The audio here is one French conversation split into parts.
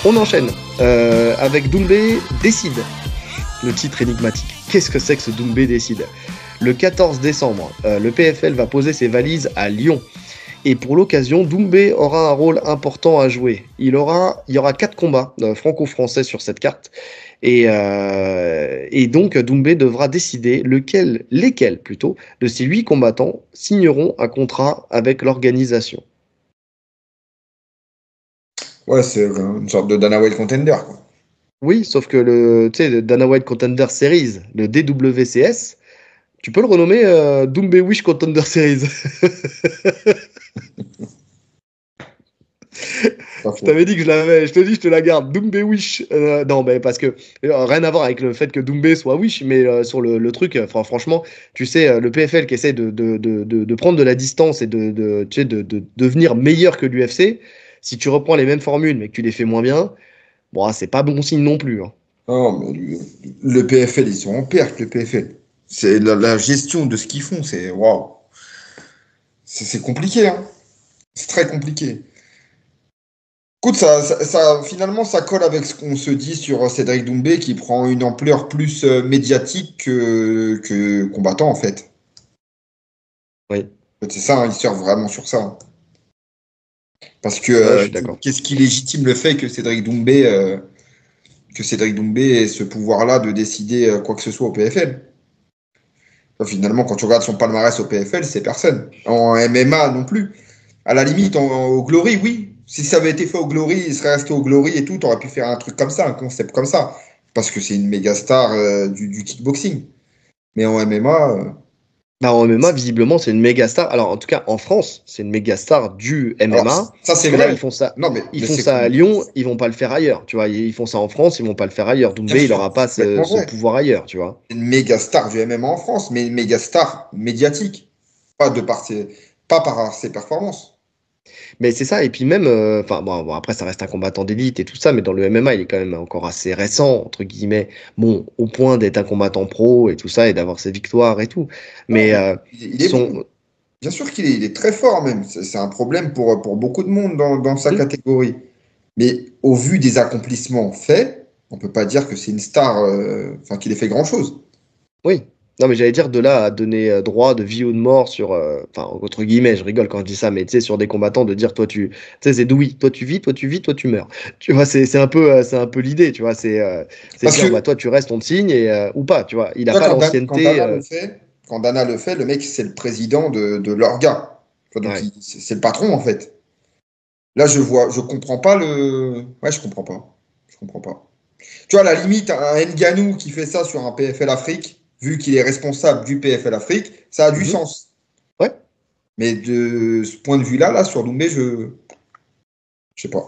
On enchaîne avec Doumbé décide. Le titre énigmatique. Qu'est-ce que c'est que ce Doumbé décide? Le 14 décembre, le PFL va poser ses valises à Lyon. Et pour l'occasion, Doumbé aura un rôle important à jouer. Il y aura 4 combats franco-français sur cette carte. Et donc, Doumbé devra décider lesquels plutôt, de ces 8 combattants signeront un contrat avec l'organisation. Ouais, c'est une sorte de Dana White contender, quoi. Oui, sauf que le Dana White Contender Series, le DWCS, tu peux le renommer Doumbé Wish Contender Series. Je t'avais dit que je l'avais, je te dis, je te la garde. Doumbé Wish. Non, mais parce que rien à voir avec le fait que Doumbé soit Wish, mais sur le truc, franchement, tu sais, le PFL qui essaie de prendre de la distance et tu sais, de devenir meilleur que l'UFC, si tu reprends les mêmes formules mais que tu les fais moins bien, bon, c'est pas bon signe non plus. Hein. Non, mais le PFL, ils sont en perte, le PFL. C'est la gestion de ce qu'ils font, c'est waouh. C'est compliqué, hein. C'est très compliqué. Écoute, finalement, ça colle avec ce qu'on se dit sur Cédric Doumbé qui prend une ampleur plus médiatique que combattant, en fait. Oui. C'est ça, hein, il surfe vraiment sur ça. Hein. Parce que Ouais, je suis d'accord. qu'est-ce qui légitime le fait que Cédric Doumbé ait ce pouvoir-là de décider quoi que ce soit au PFL? Enfin, finalement, quand tu regardes son palmarès au PFL, c'est personne. En MMA non plus. À la limite, au Glory, oui. Si ça avait été fait au Glory, il serait resté au Glory et tout, t'aurais pu faire un truc comme ça, un concept comme ça. Parce que c'est une méga star du kickboxing. Mais en MMA, Bah, en MMA, visiblement, c'est une méga star. Alors, en tout cas, en France, c'est une méga star du alors MMA. ça c'est Mais là, vrai. ils font ça. Non, Ils mais font c'est ça à Lyon, ils vont pas le faire ailleurs, tu vois. Ils font ça en France, ils vont pas le faire ailleurs. bien Doumbé, il sûr, aura pas c'est complètement ce vrai. pouvoir ailleurs, tu vois. C'est une méga star du MMA en France, mais une méga star médiatique. Pas par ses performances. Mais c'est ça. Et puis même, enfin, bon, après, ça reste un combattant d'élite et tout ça, mais dans le MMA, il est quand même encore assez récent, entre guillemets. Bon, au point d'être un combattant pro et tout ça, et d'avoir ses victoires et tout. Non, Mais mais il est bon. son. Bien sûr il est très fort même. C'est un problème pour beaucoup de monde dans sa Hmm. catégorie. Mais au vu des accomplissements faits, on peut pas dire que c'est une star, enfin qu'il ait fait grand-chose. Oui. Non, mais j'allais dire de là à donner droit de vie ou de mort sur, enfin, entre guillemets, je rigole quand je dis ça, mais tu sais, sur des combattants, de dire, toi, tu sais, c'est oui, toi, tu vis, toi, tu vis, toi, tu meurs. Tu vois, c'est un peu l'idée, tu vois, c'est Parce dire, que bah, toi, tu restes, on te signe, et, ou pas, tu vois. Il tu n'a vois, pas Quand l'ancienneté, Dana le fait, le mec, c'est le président de l'orga. Enfin, donc, ouais. c'est le patron, en fait. Là, je comprends pas le. Ouais, je comprends pas. Je comprends pas. Tu vois, à la limite, un Ngannou qui fait ça sur un PFL Afrique, vu qu'il est responsable du PFL Afrique, ça a du Mhm. sens. Ouais. Mais de ce point de vue-là, là, sur Doumbé, je sais pas.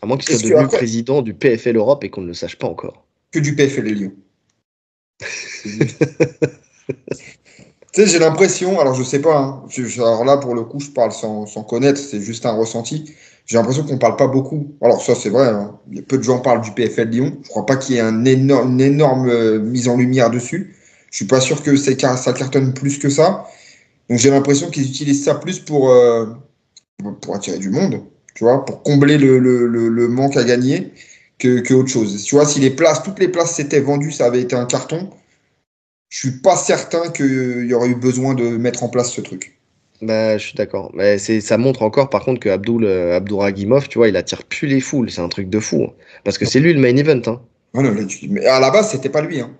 À moins qu'il soit Est-ce que devenu après, président du PFL Europe et qu'on ne le sache pas encore. que du PFL Lyon? Tu sais, j'ai l'impression, alors je sais pas, hein, alors là pour le coup je parle sans connaître, c'est juste un ressenti. J'ai l'impression qu'on parle pas beaucoup. Alors ça c'est vrai, hein, il y a peu de gens parlent du PFL Lyon. Je crois pas qu'il y ait une énorme mise en lumière dessus. Je suis pas sûr que ça cartonne plus que ça. Donc j'ai l'impression qu'ils utilisent ça plus pour attirer du monde, tu vois, pour combler le manque à gagner que autre chose. Tu vois, si toutes les places s'étaient vendues, ça avait été un carton. Je suis pas certain qu'il y aurait eu besoin de mettre en place ce truc. Bah, je suis d'accord. Mais ça montre encore, par contre, que Abdouragimov, tu vois, il attire plus les foules. C'est un truc de fou. Hein. Parce que c'est lui le main event. Hein. Ah non, mais à la base, c'était pas lui. Hein.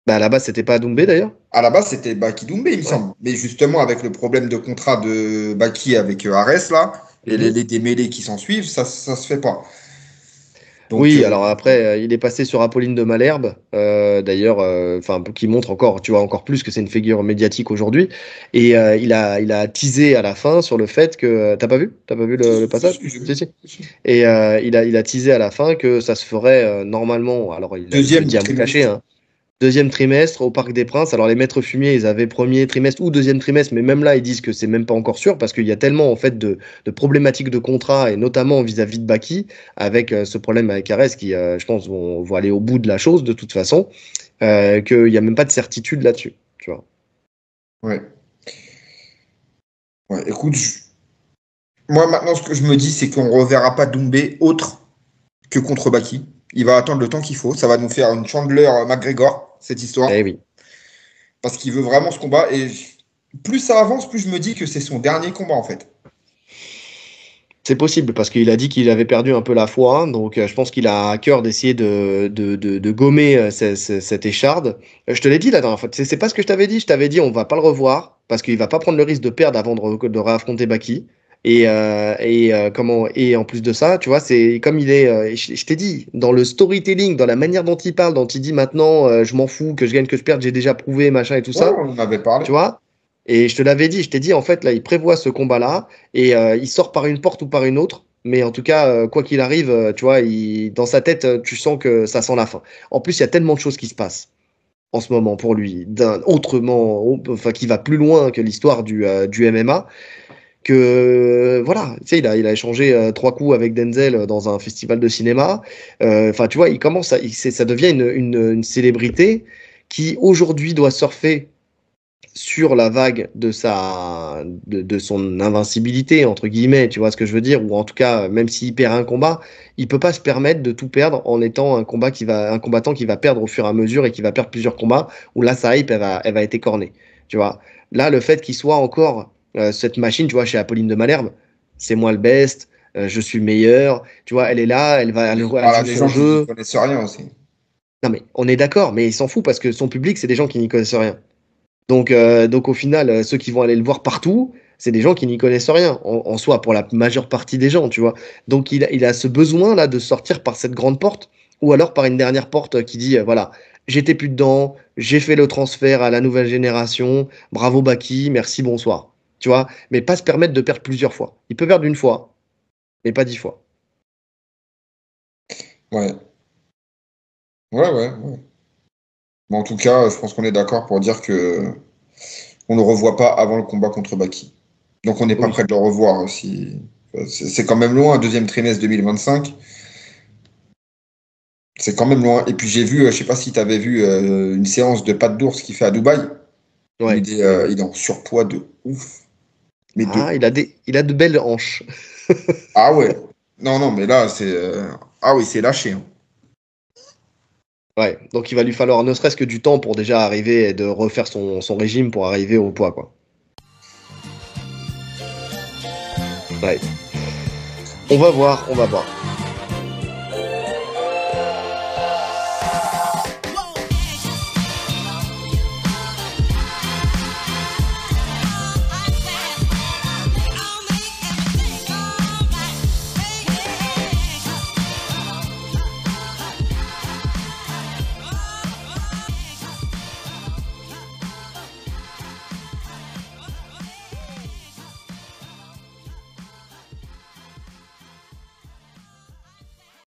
Bah, à la base, c'était pas Doumbé d'ailleurs. À la base, c'était Baki Doumbé, il me Ouais. semble. Mais justement, avec le problème de contrat de Baki avec Ares, là, et Mhm. les démêlés qui s'en suivent, ça se fait pas. Donc, Oui, alors après, il est passé sur Apolline de Malherbe, d'ailleurs, enfin, qui montre encore, tu vois, encore plus que c'est une figure médiatique aujourd'hui. Et il a teasé à la fin sur le fait que. T'as pas vu le si, passage? si, j'ai Si, vu. si. Et il a teasé à la fin que ça se ferait normalement. Alors, il le Deuxième dit à mot caché, trimestre. hein, deuxième trimestre au Parc des Princes. Alors les maîtres fumiers, ils avaient premier trimestre ou deuxième trimestre, mais même là, ils disent que c'est même pas encore sûr parce qu'il y a tellement en fait de problématiques de contrat et notamment vis-à-vis de Baki avec ce problème avec Ares qui, je pense, vont aller au bout de la chose de toute façon, qu'il n'y a même pas de certitude là-dessus. Tu vois. Ouais. Ouais. Écoute, Moi, maintenant, ce que je me dis, c'est qu'on ne reverra pas Doumbé autre que contre Baki. Il va attendre le temps qu'il faut. Ça va nous faire une Chandler-McGregor, cette Eh histoire. oui. Parce qu'il veut vraiment ce combat. Et plus ça avance, plus je me dis que c'est son dernier combat, en fait. C'est possible parce qu'il a dit qu'il avait perdu un peu la foi, donc je pense qu'il a à cœur d'essayer de gommer cette écharde. Je te l'ai dit la dernière fois, c'est pas ce que je t'avais dit. Je t'avais dit on va pas le revoir parce qu'il va pas prendre le risque de perdre avant de réaffronter Baki. Et en plus de ça, tu vois, c'est comme il est. Je t'ai dit dans le storytelling, dans la manière dont il parle, dont il dit maintenant je m'en fous que je gagne que je perde, j'ai déjà prouvé machin et tout Ouais, ça. on en avait parlé. Tu vois? Et je te l'avais dit, je t'ai dit, en fait, là, il prévoit ce combat-là et il sort par une porte ou par une autre. Mais en tout cas, quoi qu'il arrive, tu vois, dans sa tête, tu sens que ça sent la fin. En plus, il y a tellement de choses qui se passent en ce moment pour lui, enfin, qui va plus loin que l'histoire du MMA, que voilà, tu sais, il a échangé 3 coups avec Denzel dans un festival de cinéma. Enfin, tu vois, il commence ça devient une célébrité qui aujourd'hui doit surfer sur la vague de son invincibilité, entre guillemets, tu vois ce que je veux dire, ou en tout cas, même s'il perd un combat, il peut pas se permettre de tout perdre en étant un combattant qui va perdre au fur et à mesure et qui va perdre plusieurs combats, où là, sa hype, elle va être écornée, tu vois. Là, le fait qu'il soit encore cette machine, tu vois, chez Apolline de Malherbe, c'est moi le best, je suis le meilleur, tu vois, elle est là, Il elle parle à joue des son gens qui n'y jeu. connaissent rien aussi. Non mais on est d'accord, mais il s'en fout parce que son public, c'est des gens qui n'y connaissent rien. Donc au final, ceux qui vont aller le voir partout, c'est des gens qui n'y connaissent rien, en soi, pour la majeure partie des gens, tu vois. Donc il a ce besoin-là de sortir par cette grande porte, ou alors par une dernière porte qui dit, voilà, j'étais plus dedans, j'ai fait le transfert à la nouvelle génération, bravo Baki, merci, bonsoir. Tu vois, mais pas se permettre de perdre plusieurs fois. Il peut perdre une fois, mais pas 10 fois. Ouais. Ouais, ouais, ouais. Mais en tout cas, je pense qu'on est d'accord pour dire que on ne le revoit pas avant le combat contre Baki. Donc on n'est pas Oui. prêt de le revoir aussi. C'est quand même loin, deuxième trimestre 2025. C'est quand même loin. Et puis j'ai vu, je sais pas si tu avais vu une séance de Pat d'ours qu'il fait à Dubaï, où Ouais. il est en surpoids de ouf. Mais de Ah, il a de belles hanches. Ah ouais. Non, non, mais là, c'est. Ah oui, c'est lâché, hein. Ouais, donc il va lui falloir ne serait-ce que du temps pour déjà arriver et de refaire son régime pour arriver au poids, quoi. Ouais. On va voir, on va voir.